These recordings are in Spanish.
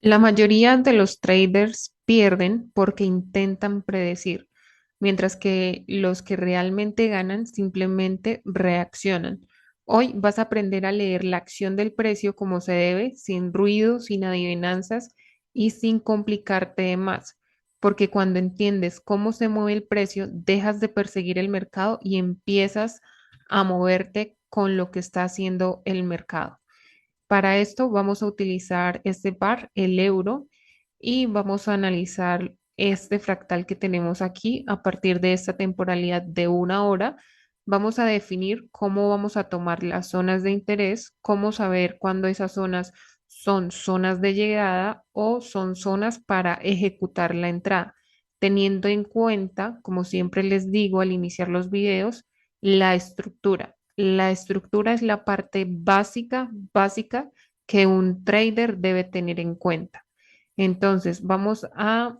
La mayoría de los traders pierden porque intentan predecir, mientras que los que realmente ganan simplemente reaccionan. Hoy vas a aprender a leer la acción del precio como se debe, sin ruido, sin adivinanzas y sin complicarte de más, porque cuando entiendes cómo se mueve el precio, dejas de perseguir el mercado y empiezas a moverte con lo que está haciendo el mercado. Para esto vamos a utilizar este par, el euro, y vamos a analizar este fractal que tenemos aquí a partir de esta temporalidad de una hora. Vamos a definir cómo vamos a tomar las zonas de interés, cómo saber cuándo esas zonas son zonas de llegada o son zonas para ejecutar la entrada, teniendo en cuenta, como siempre les digo al iniciar los videos, la estructura. La estructura es la parte básica que un trader debe tener en cuenta. Entonces, vamos a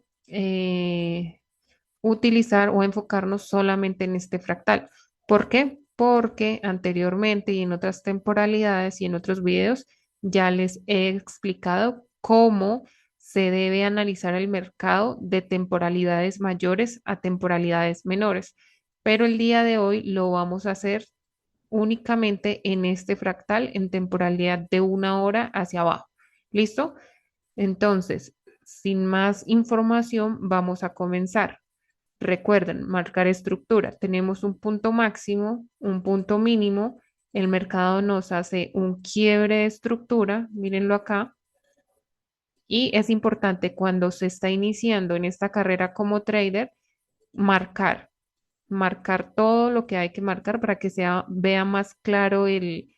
utilizar o enfocarnos solamente en este fractal. ¿Por qué? Porque anteriormente y en otras temporalidades y en otros videos ya les he explicado cómo se debe analizar el mercado de temporalidades mayores a temporalidades menores. Pero el día de hoy lo vamos a hacer únicamente en este fractal en temporalidad de una hora hacia abajo. ¿Listo? Entonces, sin más información, vamos a comenzar. Recuerden, marcar estructura. Tenemos un punto máximo, un punto mínimo. El mercado nos hace un quiebre de estructura, mírenlo acá. Y es importante cuando se está iniciando en esta carrera como trader, marcar, marcar todo lo que hay que marcar para que vea más claro el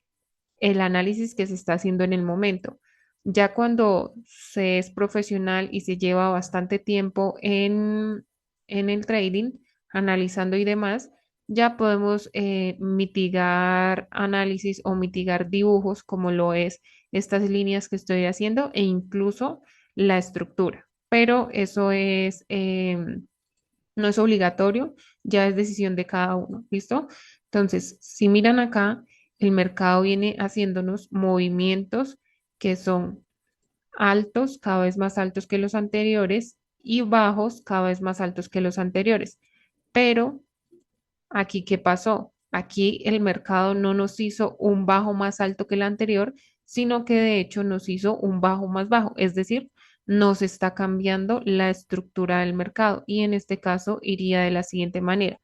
análisis que se está haciendo en el momento. Ya cuando se es profesional y se lleva bastante tiempo en el trading, analizando y demás, ya podemos mitigar análisis o mitigar dibujos como lo es estas líneas que estoy haciendo e incluso la estructura. Pero eso es, no es obligatorio, ya es decisión de cada uno, ¿listo? Entonces, si miran acá, el mercado viene haciéndonos movimientos que son altos, cada vez más altos que los anteriores, y bajos, cada vez más altos que los anteriores. Pero aquí, ¿qué pasó? Aquí el mercado no nos hizo un bajo más alto que el anterior, sino que de hecho nos hizo un bajo más bajo, es decir, nos está cambiando la estructura del mercado y en este caso iría de la siguiente manera.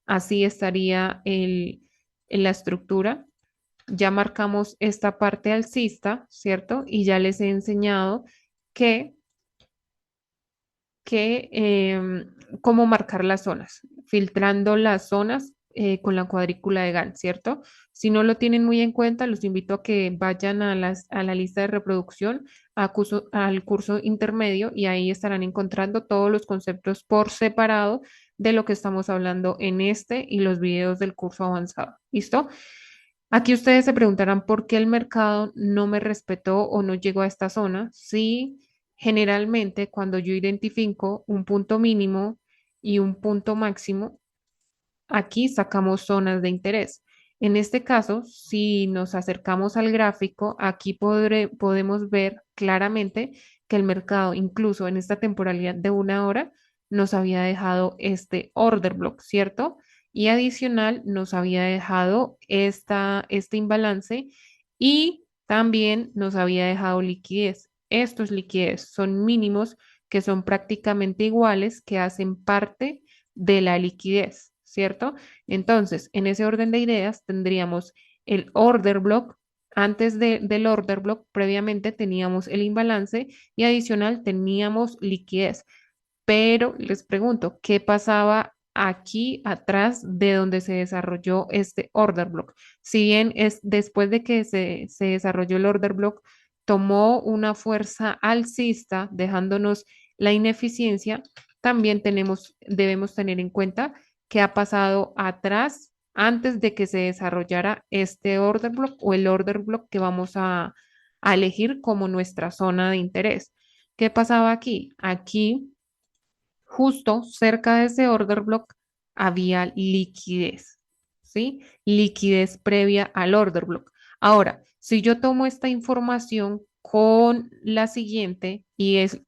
Así estaría en la estructura. Ya marcamos esta parte alcista, ¿cierto? Y ya les he enseñado que cómo marcar las zonas, filtrando las zonas con la cuadrícula de Gantt, ¿cierto? Si no lo tienen muy en cuenta, los invito a que vayan a la lista de reproducción, al curso intermedio, y ahí estarán encontrando todos los conceptos por separado de lo que estamos hablando en este y los videos del curso avanzado. ¿Listo? Aquí ustedes se preguntarán por qué el mercado no me respetó o no llegó a esta zona. Sí, generalmente cuando yo identifico un punto mínimo y un punto máximo, aquí sacamos zonas de interés. En este caso, si nos acercamos al gráfico, aquí podemos ver claramente que el mercado, incluso en esta temporalidad de una hora, nos había dejado este order block, ¿cierto? Y adicional, nos había dejado este imbalance y también nos había dejado liquidez. Estos liquidez son mínimos que son prácticamente iguales, que hacen parte de la liquidez, ¿cierto? Entonces, en ese orden de ideas tendríamos el order block. Del order block, previamente teníamos el imbalance y adicional teníamos liquidez. Pero les pregunto, ¿qué pasaba aquí atrás de donde se desarrolló este order block? Si bien es después de que se desarrolló el order block, tomó una fuerza alcista, dejándonos la ineficiencia, también debemos tener en cuenta qué ha pasado atrás antes de que se desarrollara este order block o el order block que vamos a elegir como nuestra zona de interés. ¿Qué pasaba aquí? Aquí justo cerca de ese order block había liquidez, ¿sí? Liquidez previa al order block. Ahora, si yo tomo esta información con la siguiente y es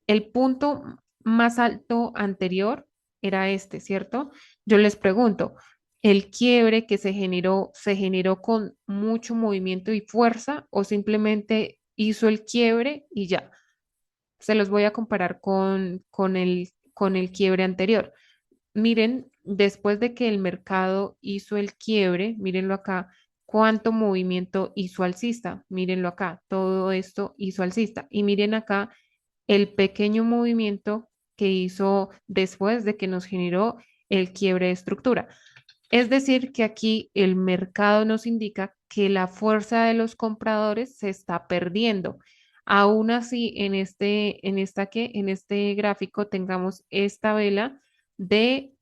el punto más alto anterior era este, ¿cierto? Yo les pregunto, ¿el quiebre que se generó con mucho movimiento y fuerza o simplemente hizo el quiebre y ya? Se los voy a comparar con el quiebre anterior. Miren, después de que el mercado hizo el quiebre, mírenlo acá, cuánto movimiento hizo alcista. Mírenlo acá, todo esto hizo alcista. Y miren acá el pequeño movimiento que hizo después de que nos generó el quiebre de estructura. Es decir, que aquí el mercado nos indica que la fuerza de los compradores se está perdiendo. Aún así, en este gráfico tengamos esta vela de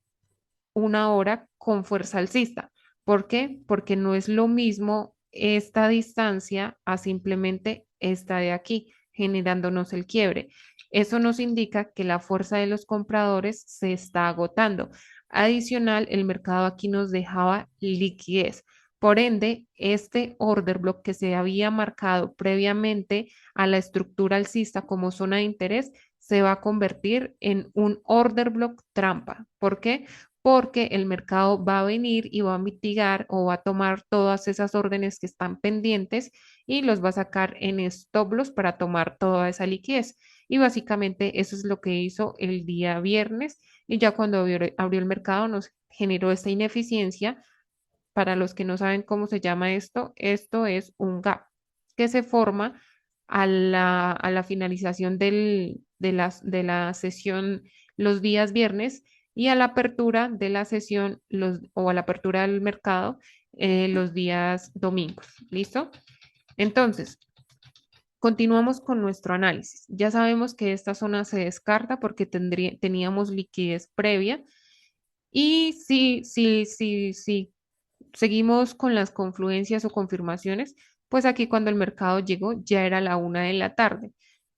una hora con fuerza alcista. ¿Por qué? Porque no es lo mismo esta distancia a simplemente esta de aquí, generándonos el quiebre. Eso nos indica que la fuerza de los compradores se está agotando. Adicional, el mercado aquí nos dejaba liquidez. Por ende, este order block que se había marcado previamente a la estructura alcista como zona de interés se va a convertir en un order block trampa. ¿Por qué? Porque el mercado va a venir y va a mitigar o va a tomar todas esas órdenes que están pendientes y los va a sacar en stop loss para tomar toda esa liquidez. Y básicamente eso es lo que hizo el día viernes y ya cuando abrió el mercado nos generó esta ineficiencia. Para los que no saben cómo se llama esto, esto es un gap que se forma a la finalización de la sesión los días viernes y a la apertura de la sesión o a la apertura del mercado los días domingos. ¿Listo? Entonces, continuamos con nuestro análisis. Ya sabemos que esta zona se descarta porque teníamos liquidez previa. Y si seguimos con las confluencias o confirmaciones, pues aquí cuando el mercado llegó ya era la 1 de la tarde.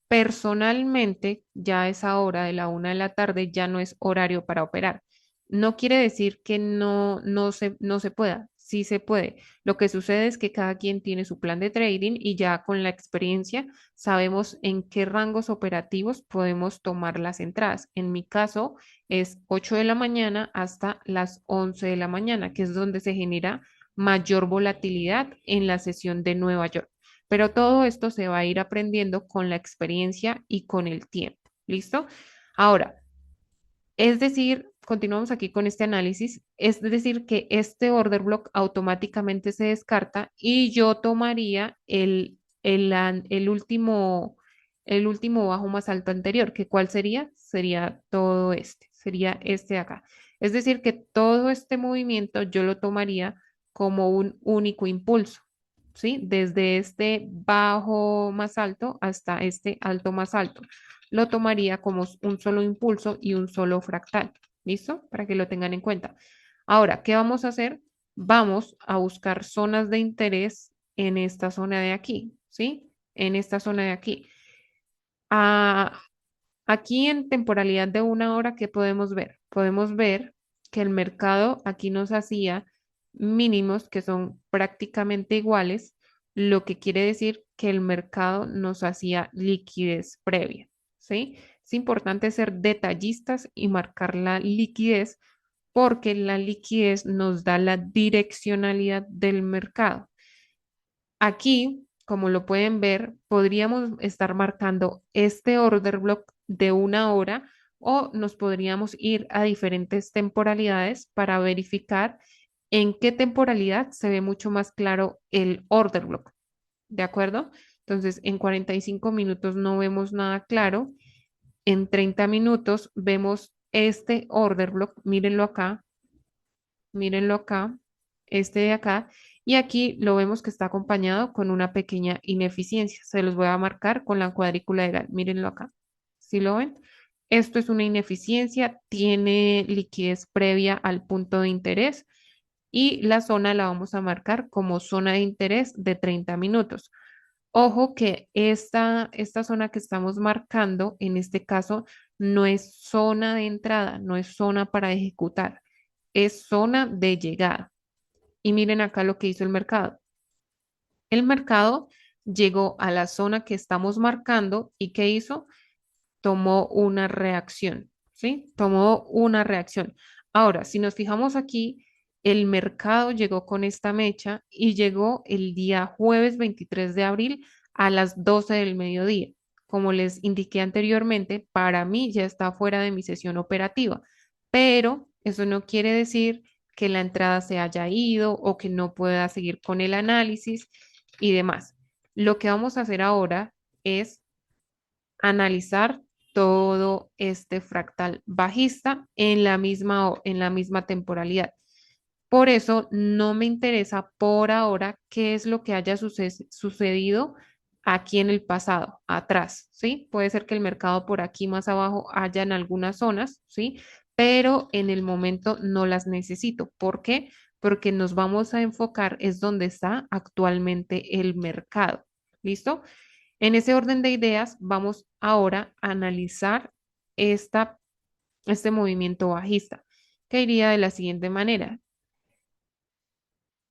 Personalmente, ya a esa hora de la 1 de la tarde ya no es horario para operar. No quiere decir que no se pueda, sí se puede. Lo que sucede es que cada quien tiene su plan de trading y ya con la experiencia sabemos en qué rangos operativos podemos tomar las entradas. En mi caso es 8 de la mañana hasta las 11 de la mañana, que es donde se genera mayor volatilidad en la sesión de Nueva York. Pero todo esto se va a ir aprendiendo con la experiencia y con el tiempo. ¿Listo? Ahora, es decir, continuamos aquí con este análisis, es decir, que este order block automáticamente se descarta y yo tomaría el último bajo más alto anterior, que ¿cuál sería? Sería todo este, sería este de acá. Es decir, que todo este movimiento yo lo tomaría como un único impulso. ¿Sí? Desde este bajo más alto hasta este alto más alto. Lo tomaría como un solo impulso y un solo fractal. ¿Listo? Para que lo tengan en cuenta. Ahora, ¿qué vamos a hacer? Vamos a buscar zonas de interés en esta zona de aquí, ¿sí? En esta zona de aquí. Ah, aquí en temporalidad de 1 hora, ¿qué podemos ver? Podemos ver que el mercado aquí nos hacía mínimos que son prácticamente iguales, lo que quiere decir que el mercado nos hacía liquidez previa, ¿sí? Es importante ser detallistas y marcar la liquidez porque la liquidez nos da la direccionalidad del mercado. Aquí, como lo pueden ver, podríamos estar marcando este order block de 1 hora o nos podríamos ir a diferentes temporalidades para verificar en qué temporalidad se ve mucho más claro el order block. ¿De acuerdo? Entonces, en 45 minutos no vemos nada claro. En 30 minutos vemos este order block. Mírenlo acá, este de acá, y aquí lo vemos que está acompañado con una pequeña ineficiencia. Se los voy a marcar con la cuadrícula de Gantt. Mírenlo acá. ¿Sí lo ven? Esto es una ineficiencia, tiene liquidez previa al punto de interés y la zona la vamos a marcar como zona de interés de 30 minutos. Ojo que esta zona que estamos marcando, en este caso, no es zona de entrada, no es zona para ejecutar, es zona de llegada. Y miren acá lo que hizo el mercado. El mercado llegó a la zona que estamos marcando y ¿qué hizo? Tomó una reacción, ¿sí? Tomó una reacción. Ahora, si nos fijamos aquí, el mercado llegó con esta mecha y llegó el día jueves 23 de abril a las 12 del mediodía. Como les indiqué anteriormente, para mí ya está fuera de mi sesión operativa, pero eso no quiere decir que la entrada se haya ido o que no pueda seguir con el análisis y demás. Lo que vamos a hacer ahora es analizar todo este fractal bajista en la misma temporalidad. Por eso no me interesa por ahora qué es lo que haya sucedido aquí en el pasado, atrás, ¿sí? Puede ser que el mercado por aquí más abajo haya en algunas zonas, ¿sí? Pero en el momento no las necesito. ¿Por qué? Porque nos vamos a enfocar es donde está actualmente el mercado. ¿Listo? En ese orden de ideas, vamos ahora a analizar este movimiento bajista, que iría de la siguiente manera.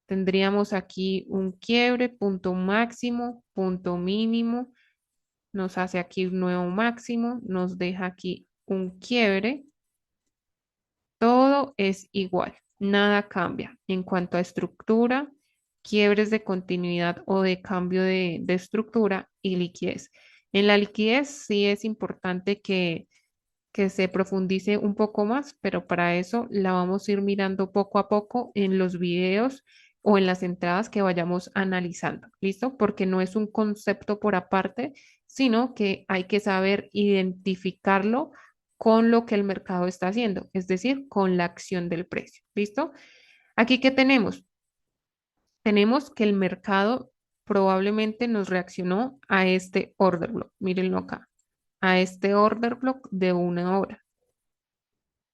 Tendríamos aquí un quiebre, punto máximo, punto mínimo, nos hace aquí un nuevo máximo, nos deja aquí un quiebre. Todo es igual, nada cambia en cuanto a estructura, quiebres de continuidad o de cambio de estructura y liquidez. En la liquidez sí es importante que se profundice un poco más, pero para eso la vamos a ir mirando poco a poco en los videos o en las entradas que vayamos analizando, ¿listo? Porque no es un concepto por aparte, sino que hay que saber identificarlo con lo que el mercado está haciendo, es decir, con la acción del precio, ¿listo? Aquí, ¿qué tenemos? Tenemos que el mercado probablemente nos reaccionó a este order block, mírenlo acá, a este order block de 1 hora.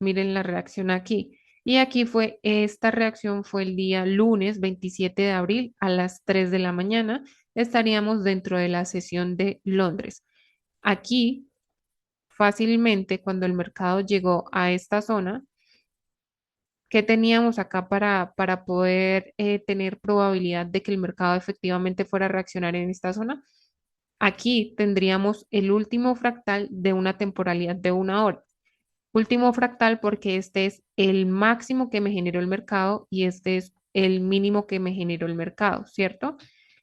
Miren la reacción aquí. Y aquí esta reacción fue el día lunes 27 de abril a las 3 de la mañana. Estaríamos dentro de la sesión de Londres. Aquí, fácilmente, cuando el mercado llegó a esta zona, ¿qué teníamos acá para poder tener probabilidad de que el mercado efectivamente fuera a reaccionar en esta zona? Aquí tendríamos el último fractal de una temporalidad de 1 hora. Último fractal porque este es el máximo que me generó el mercado y este es el mínimo que me generó el mercado, ¿cierto?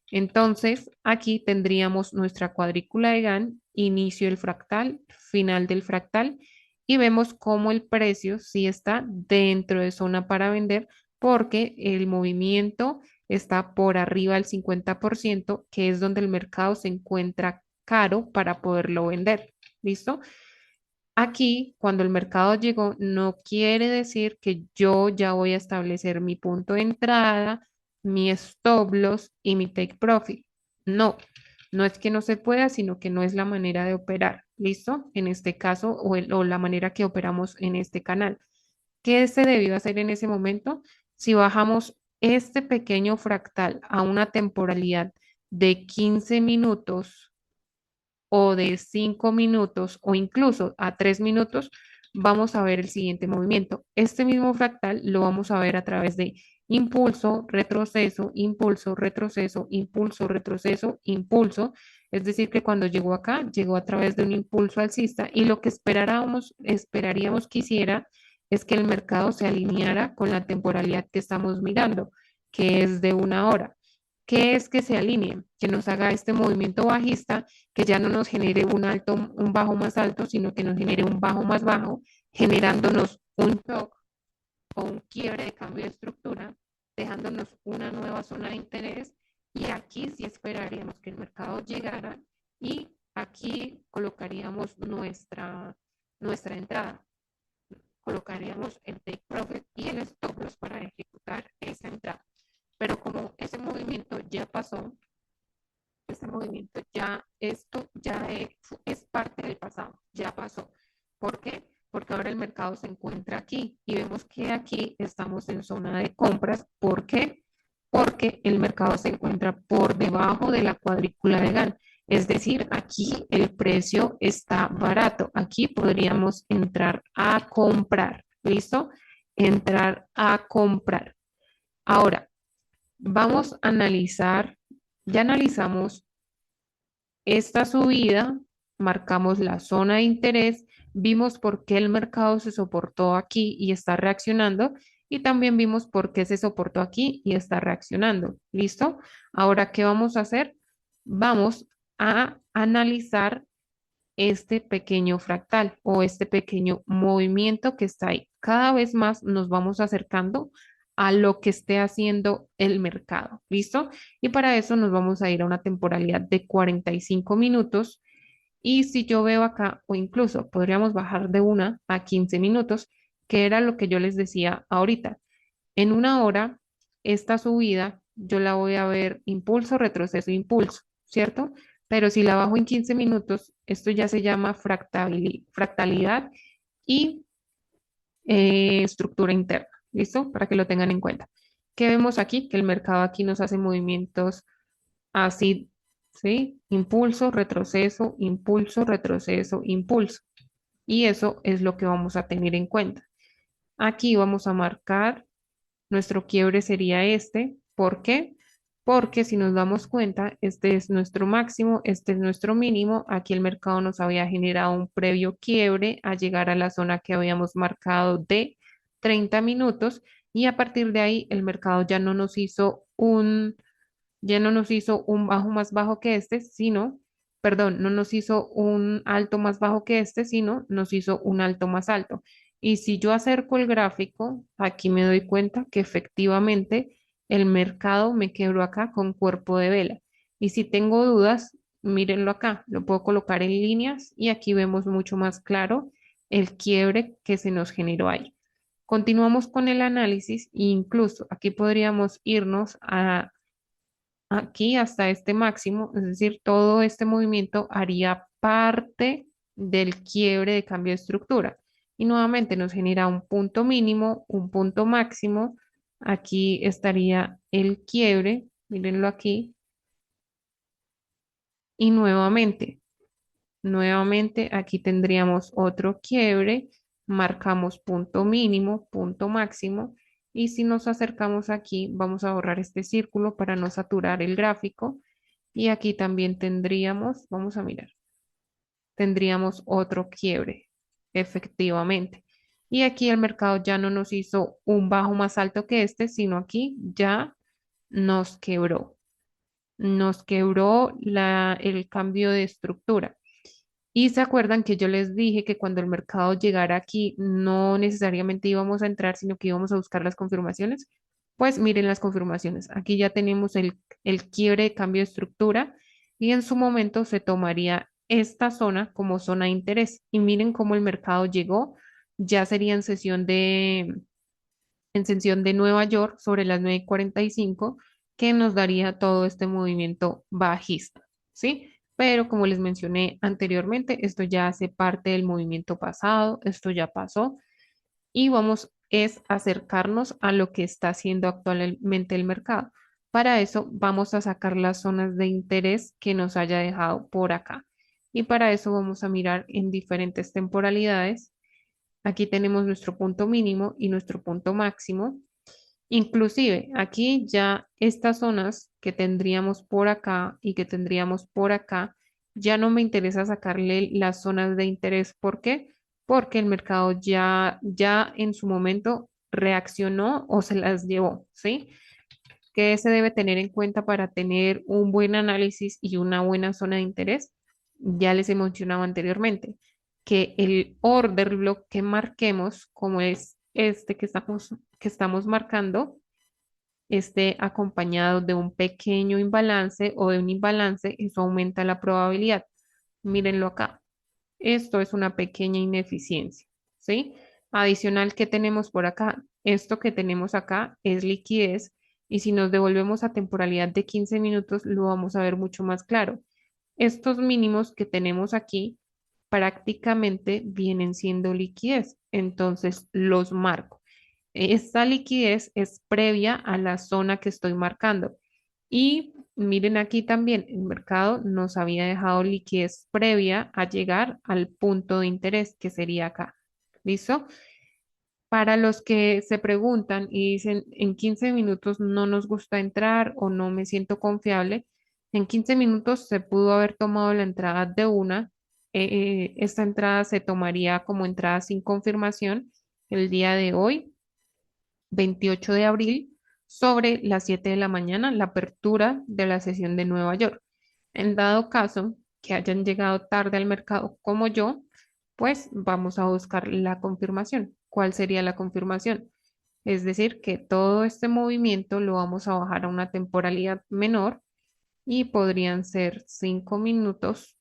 Entonces, aquí tendríamos nuestra cuadrícula de Gann, inicio del fractal, final del fractal, y vemos cómo el precio sí está dentro de zona para vender porque el movimiento está por arriba del 50%, que es donde el mercado se encuentra caro para poderlo vender. ¿Listo? Aquí, cuando el mercado llegó, no quiere decir que yo ya voy a establecer mi punto de entrada, mi stop loss y mi take profit. No, no es que no se pueda, sino que no es la manera de operar. ¿Listo? En este caso, o la manera que operamos en este canal. ¿Qué se debió hacer en ese momento? Si bajamos este pequeño fractal a una temporalidad de 15 minutos o de 5 minutos o incluso a 3 minutos, vamos a ver el siguiente movimiento. Este mismo fractal lo vamos a ver a través de impulso, retroceso, impulso, retroceso, impulso, retroceso, impulso. Es decir, que cuando llegó acá, llegó a través de un impulso alcista y lo que esperaríamos que hiciera es que el mercado se alineara con la temporalidad que estamos mirando, que es de 1 hora. ¿Qué es que se alinee? Que nos haga este movimiento bajista que ya no nos genere un bajo más alto, sino que nos genere un bajo más bajo, generándonos un shock o un quiebre de cambio de estructura, dejándonos una nueva zona de interés. Y aquí sí esperaríamos que el mercado llegara y aquí colocaríamos nuestra entrada. Colocaríamos el take profit y el stop loss para ejecutar esa entrada. Pero como ese movimiento ya pasó, este movimiento esto ya es parte del pasado, ya pasó. ¿Por qué? Porque ahora el mercado se encuentra aquí y vemos que aquí estamos en zona de compras. ¿Por qué? Porque el mercado se encuentra por debajo de la cuadrícula de Gann. Es decir, aquí el precio está barato. Aquí podríamos entrar a comprar. ¿Listo? Entrar a comprar. Ahora, vamos a analizar, ya analizamos esta subida, marcamos la zona de interés, vimos por qué el mercado se soportó aquí y está reaccionando, y también vimos por qué se soportó aquí y está reaccionando. ¿Listo? Ahora, ¿qué vamos a hacer? Vamos a analizar este pequeño fractal o este pequeño movimiento que está ahí. Cada vez más nos vamos acercando a lo que esté haciendo el mercado. ¿Listo? Y para eso nos vamos a ir a una temporalidad de 45 minutos. Y si yo veo acá, o incluso podríamos bajar de 1 a 15 minutos, que era lo que yo les decía ahorita. En 1 hora, esta subida yo la voy a ver impulso, retroceso, impulso, ¿cierto? Pero si la bajo en 15 minutos, esto ya se llama fractalidad y estructura interna. ¿Listo? Para que lo tengan en cuenta. ¿Qué vemos aquí? Que el mercado aquí nos hace movimientos así, ¿sí? Impulso, retroceso, impulso, retroceso, impulso. Y eso es lo que vamos a tener en cuenta. Aquí vamos a marcar nuestro quiebre sería este. ¿Por qué? Porque si nos damos cuenta, este es nuestro máximo, este es nuestro mínimo. Aquí el mercado nos había generado un previo quiebre a llegar a la zona que habíamos marcado de 30 minutos y a partir de ahí el mercado ya no nos hizo un bajo más bajo que este, sino, perdón, no nos hizo un alto más bajo que este, sino nos hizo un alto más alto. Y si yo acerco el gráfico, aquí me doy cuenta que efectivamente el mercado me quebró acá con cuerpo de vela. Y si tengo dudas, mírenlo acá, lo puedo colocar en líneas y aquí vemos mucho más claro el quiebre que se nos generó ahí. Continuamos con el análisis e incluso aquí podríamos irnos a aquí hasta este máximo, es decir, todo este movimiento haría parte del quiebre de cambio de estructura. Y nuevamente nos genera un punto mínimo, un punto máximo. Aquí estaría el quiebre, mírenlo aquí. Y nuevamente aquí tendríamos otro quiebre, marcamos punto mínimo, punto máximo. Y si nos acercamos aquí, vamos a borrar este círculo para no saturar el gráfico. Y aquí también tendríamos, vamos a mirar, tendríamos otro quiebre, efectivamente. Y aquí el mercado ya no nos hizo un bajo más alto que este, sino aquí ya nos quebró. Nos quebró el cambio de estructura. Y se acuerdan que yo les dije que cuando el mercado llegara aquí, no necesariamente íbamos a entrar, sino que íbamos a buscar las confirmaciones. Pues miren las confirmaciones. Aquí ya tenemos el quiebre de cambio de estructura y en su momento se tomaría esta zona como zona de interés. Y miren cómo el mercado llegó. Ya sería en sesión de Nueva York sobre las 9:45 que nos daría todo este movimiento bajista, ¿sí? Pero como les mencioné anteriormente, esto ya hace parte del movimiento pasado, esto ya pasó y vamos es acercarnos a lo que está haciendo actualmente el mercado. Para eso vamos a sacar las zonas de interés que nos haya dejado por acá. Y para eso vamos a mirar en diferentes temporalidades. Aquí tenemos nuestro punto mínimo y nuestro punto máximo. Inclusive aquí ya estas zonas que tendríamos por acá y que tendríamos por acá, ya no me interesa sacarle las zonas de interés. ¿Por qué? Porque el mercado ya en su momento reaccionó o se las llevó, ¿sí? ¿Qué se debe tener en cuenta para tener un buen análisis y una buena zona de interés? Ya les he mencionado anteriormente que el order block que marquemos, como es este que estamos marcando, esté acompañado de un pequeño imbalance o de un imbalance, eso aumenta la probabilidad. Mírenlo acá. Esto es una pequeña ineficiencia, ¿sí? Adicional, ¿qué tenemos por acá? Esto que tenemos acá es liquidez y si nos devolvemos a temporalidad de 15 minutos, lo vamos a ver mucho más claro. Estos mínimos que tenemos aquí prácticamente vienen siendo liquidez, entonces los marco. Esta liquidez es previa a la zona que estoy marcando. Y miren aquí también, el mercado nos había dejado liquidez previa a llegar al punto de interés, que sería acá. ¿Listo? Para los que se preguntan y dicen, en 15 minutos no nos gusta entrar o no me siento confiable, En 15 minutos se pudo haber tomado la entrada de una. Esta entrada se tomaría como entrada sin confirmación el día de hoy, 28 de abril, sobre las 7 de la mañana, la apertura de la sesión de Nueva York. En dado caso que hayan llegado tarde al mercado como yo, pues vamos a buscar la confirmación. ¿Cuál sería la confirmación? Es decir, que todo este movimiento lo vamos a bajar a una temporalidad menor y podrían ser 5 minutos,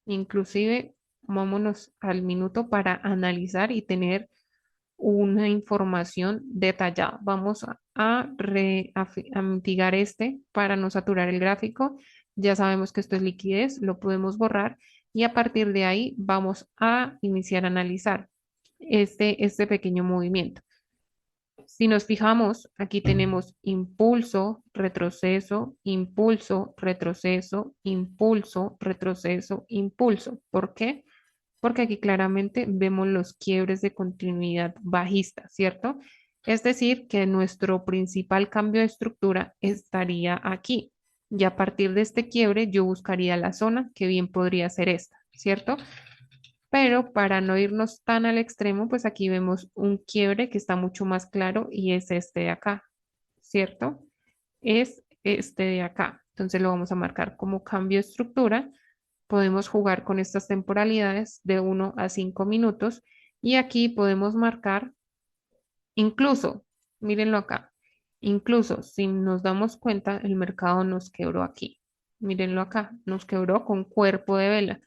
inclusive vámonos al minuto para analizar y tener una información detallada. Vamos a mitigar este para no saturar el gráfico. Ya sabemos que esto es liquidez, lo podemos borrar y a partir de ahí vamos a iniciar a analizar este pequeño movimiento. Si nos fijamos, aquí tenemos impulso, retroceso, impulso, retroceso, impulso, retroceso, impulso. ¿Por qué? Porque aquí claramente vemos los quiebres de continuidad bajista, ¿cierto? Es decir, que nuestro principal cambio de estructura estaría aquí. Y a partir de este quiebre, yo buscaría la zona que bien podría ser esta, ¿cierto? Pero para no irnos tan al extremo, pues aquí vemos un quiebre que está mucho más claro y es este de acá, ¿cierto? Es este de acá. Entonces lo vamos a marcar como cambio de estructura. Podemos jugar con estas temporalidades de 1 a 5 minutos y aquí podemos marcar incluso, mírenlo acá, incluso si nos damos cuenta, el mercado nos quebró aquí. Mírenlo acá, nos quebró con cuerpo de vela.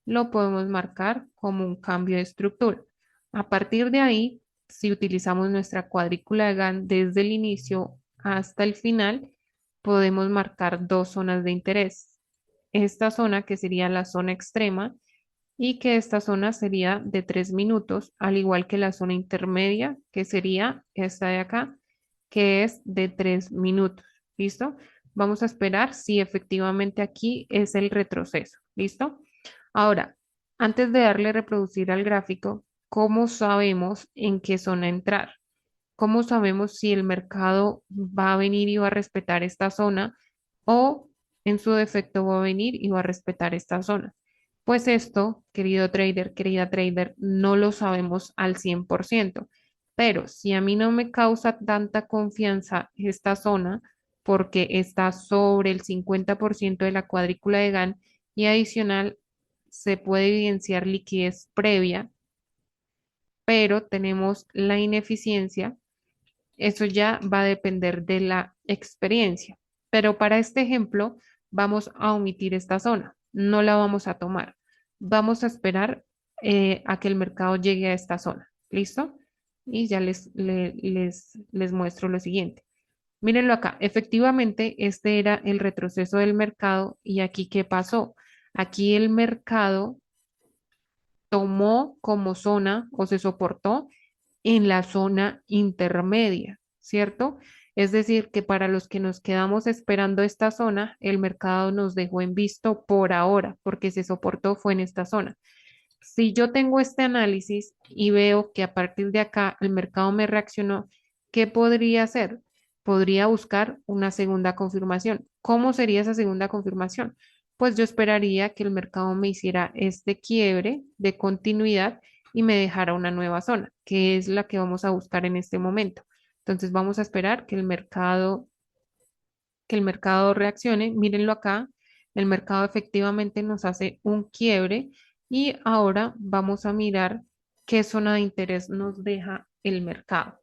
Lo podemos marcar como un cambio de estructura. A partir de ahí, si utilizamos nuestra cuadrícula de Gantt desde el inicio hasta el final, podemos marcar dos zonas de interés. Esta zona que sería la zona extrema y que esta zona sería de 3 minutos, al igual que la zona intermedia, que sería esta de acá, que es de 3 minutos. ¿Listo? Vamos a esperar si efectivamente aquí es el retroceso. ¿Listo? Ahora, antes de darle reproducir al gráfico, ¿cómo sabemos en qué zona entrar? ¿Cómo sabemos si el mercado va a venir y va a respetar esta zona o en su defecto va a venir y va a respetar esta zona? Pues esto, querido trader, querida trader, no lo sabemos al 100%, pero si a mí no me causa tanta confianza esta zona, porque está sobre el 50% de la cuadrícula de Gantt y adicional se puede evidenciar liquidez previa, pero tenemos la ineficiencia, eso ya va a depender de la experiencia. Pero para este ejemplo, vamos a omitir esta zona, no la vamos a tomar. Vamos a esperar a que el mercado llegue a esta zona. ¿Listo? Y ya les muestro lo siguiente. Mírenlo acá. Efectivamente, este era el retroceso del mercado. ¿Y aquí qué pasó? Aquí el mercado tomó como zona o se soportó en la zona intermedia, ¿cierto? Es decir, que para los que nos quedamos esperando esta zona, el mercado nos dejó en visto por ahora, porque se soportó fue en esta zona. Si yo tengo este análisis y veo que a partir de acá el mercado me reaccionó, ¿qué podría hacer? Podría buscar una segunda confirmación. ¿Cómo sería esa segunda confirmación? Pues yo esperaría que el mercado me hiciera este quiebre de continuidad y me dejara una nueva zona, que es la que vamos a buscar en este momento. Entonces vamos a esperar que el mercado reaccione. Mírenlo acá, el mercado efectivamente nos hace un quiebre y ahora vamos a mirar qué zona de interés nos deja el mercado.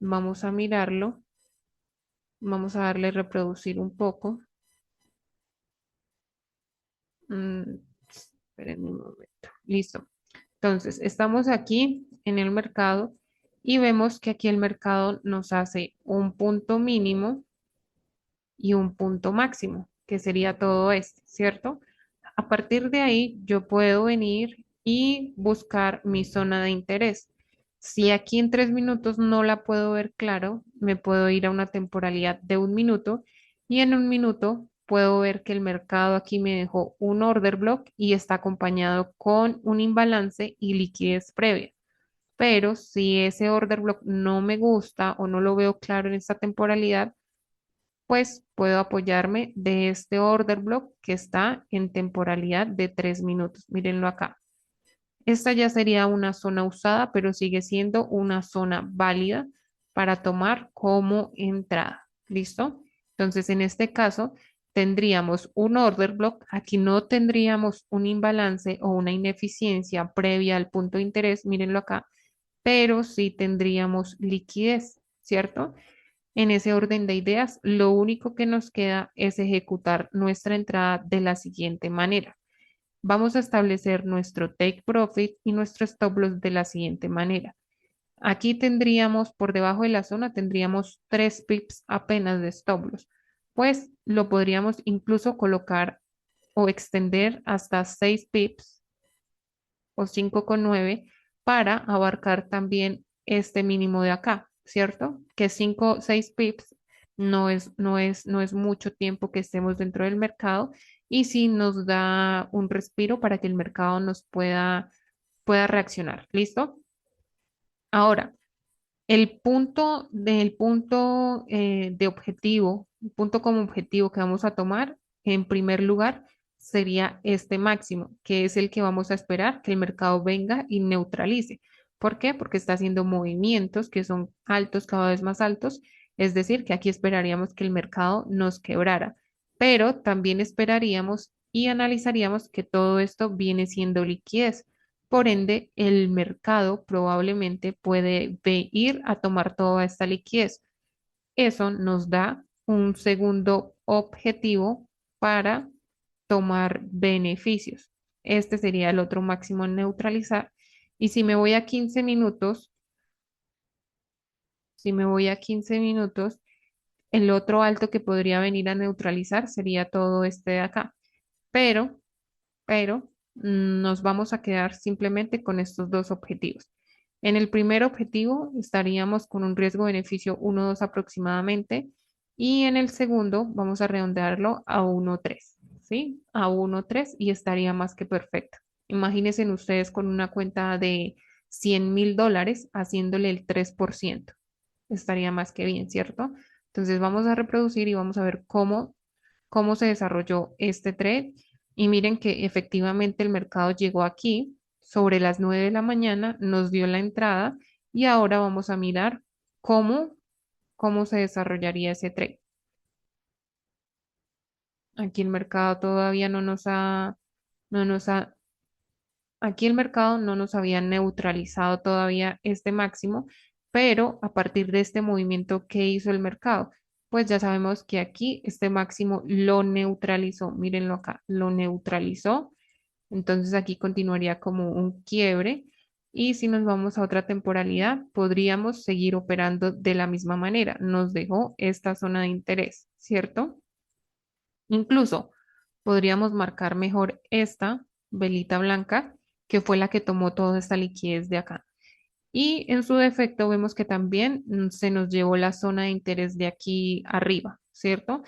Vamos a mirarlo, vamos a darle reproducir un poco. Mm, Esperen un momento. Listo. Entonces, estamos aquí en el mercado y vemos que aquí el mercado nos hace un punto mínimo y un punto máximo, que sería todo este, ¿cierto? A partir de ahí, yo puedo venir y buscar mi zona de interés. Si aquí en 3 minutos no la puedo ver claro, me puedo ir a una temporalidad de 1 minuto y en 1 minuto puedo ver que el mercado aquí me dejó un order block y está acompañado con un imbalance y liquidez previa. Pero si ese order block no me gusta o no lo veo claro en esta temporalidad, pues puedo apoyarme de este order block que está en temporalidad de 3 minutos. Mírenlo acá. Esta ya sería una zona usada, pero sigue siendo una zona válida para tomar como entrada. ¿Listo? Entonces, en este caso, tendríamos un order block. Aquí no tendríamos un imbalance o una ineficiencia previa al punto de interés. Mírenlo acá, pero sí tendríamos liquidez, ¿cierto? En ese orden de ideas, lo único que nos queda es ejecutar nuestra entrada de la siguiente manera. Vamos a establecer nuestro take profit y nuestro stop loss de la siguiente manera. Aquí tendríamos, por debajo de la zona, tendríamos 3 pips apenas de stop loss. Pues lo podríamos incluso colocar o extender hasta 6 pips o 5,9 para abarcar también este mínimo de acá, ¿cierto? Que 5, 6 pips no es mucho tiempo que estemos dentro del mercado y sí nos da un respiro para que el mercado nos pueda reaccionar. ¿Listo? Ahora, el punto de objetivo, el punto como objetivo que vamos a tomar, en primer lugar, sería este máximo, que es el que vamos a esperar que el mercado venga y neutralice. ¿Por qué? Porque está haciendo movimientos que son altos, cada vez más altos. Es decir, que aquí esperaríamos que el mercado nos quebrara, pero también esperaríamos y analizaríamos que todo esto viene siendo liquidez. Por ende, el mercado probablemente puede ir a tomar toda esta liquidez. Eso nos da un segundo objetivo para tomar beneficios. Este sería el otro máximo a neutralizar. Y si me voy a 15 minutos, el otro alto que podría venir a neutralizar sería todo este de acá. Pero nos vamos a quedar simplemente con estos dos objetivos. En el primer objetivo estaríamos con un riesgo-beneficio 1,2 aproximadamente y en el segundo vamos a redondearlo a 1,3, ¿sí? A 1,3 y estaría más que perfecto. Imagínense ustedes con una cuenta de $100,000 haciéndole el 3%. Estaría más que bien, ¿cierto? Entonces vamos a reproducir y vamos a ver cómo se desarrolló este trade. Y miren que efectivamente el mercado llegó aquí sobre las 9 de la mañana, nos dio la entrada y ahora vamos a mirar cómo, cómo se desarrollaría ese trade. Aquí el mercado todavía no nos ha, aquí el mercado no nos había neutralizado todavía este máximo, pero a partir de este movimiento que hizo el mercado, pues ya sabemos que aquí este máximo lo neutralizó. Mírenlo acá, lo neutralizó. Entonces aquí continuaría como un quiebre. Y si nos vamos a otra temporalidad, podríamos seguir operando de la misma manera. Nos dejó esta zona de interés, ¿cierto? Incluso podríamos marcar mejor esta velita blanca, que fue la que tomó toda esta liquidez de acá. Y en su defecto vemos que también se nos llevó la zona de interés de aquí arriba, ¿cierto?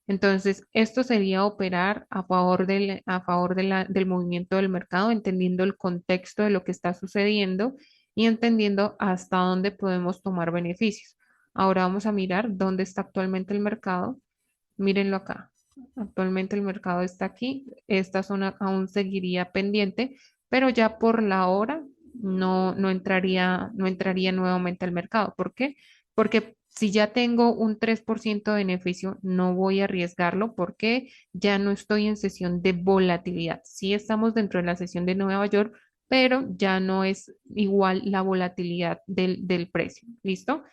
Entonces, esto sería operar a favor del movimiento del mercado, entendiendo el contexto de lo que está sucediendo y entendiendo hasta dónde podemos tomar beneficios. Ahora vamos a mirar dónde está actualmente el mercado. Mírenlo acá. Actualmente el mercado está aquí. Esta zona aún seguiría pendiente, pero ya por la hora no entraría nuevamente al mercado. ¿Por qué? Porque si ya tengo un 3% de beneficio, no voy a arriesgarlo porque ya no estoy en sesión de volatilidad. Sí estamos dentro de la sesión de Nueva York, pero ya no es igual la volatilidad del precio. ¿Listo?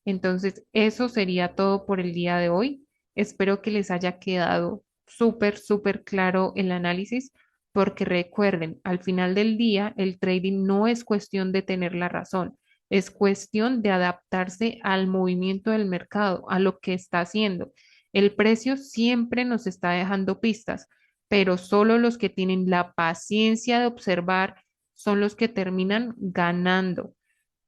Entonces, eso sería todo por el día de hoy. Espero que les haya quedado súper, súper claro el análisis, porque recuerden, al final del día, el trading no es cuestión de tener la razón, es cuestión de adaptarse al movimiento del mercado, a lo que está haciendo. El precio siempre nos está dejando pistas, pero solo los que tienen la paciencia de observar son los que terminan ganando.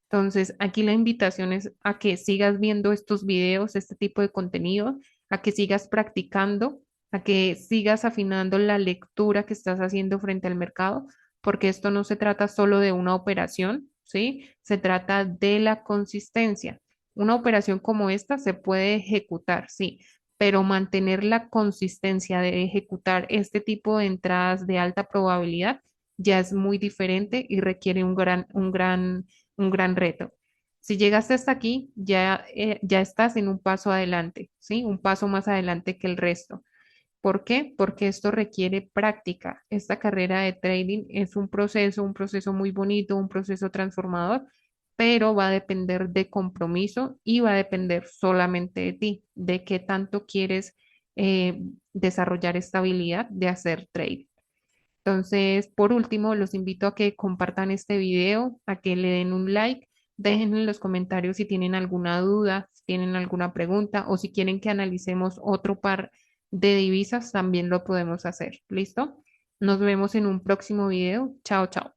Entonces, aquí la invitación es a que sigas viendo estos videos, este tipo de contenido, a que sigas practicando, a que sigas afinando la lectura que estás haciendo frente al mercado, porque esto no se trata solo de una operación, ¿sí? Se trata de la consistencia. Una operación como esta se puede ejecutar, sí, pero mantener la consistencia de ejecutar este tipo de entradas de alta probabilidad ya es muy diferente y requiere un gran reto. Si llegaste hasta aquí, ya estás en un paso adelante, ¿sí? Un paso más adelante que el resto. ¿Por qué? Porque esto requiere práctica. Esta carrera de trading es un proceso muy bonito, un proceso transformador, pero va a depender de compromiso y va a depender solamente de ti, de qué tanto quieres desarrollar esta habilidad de hacer trade. Entonces, por último, los invito a que compartan este video, a que le den un like, dejen en los comentarios si tienen alguna duda, si tienen alguna pregunta o si quieren que analicemos otro par de divisas, también lo podemos hacer. ¿Listo? Nos vemos en un próximo video. Chao, chao.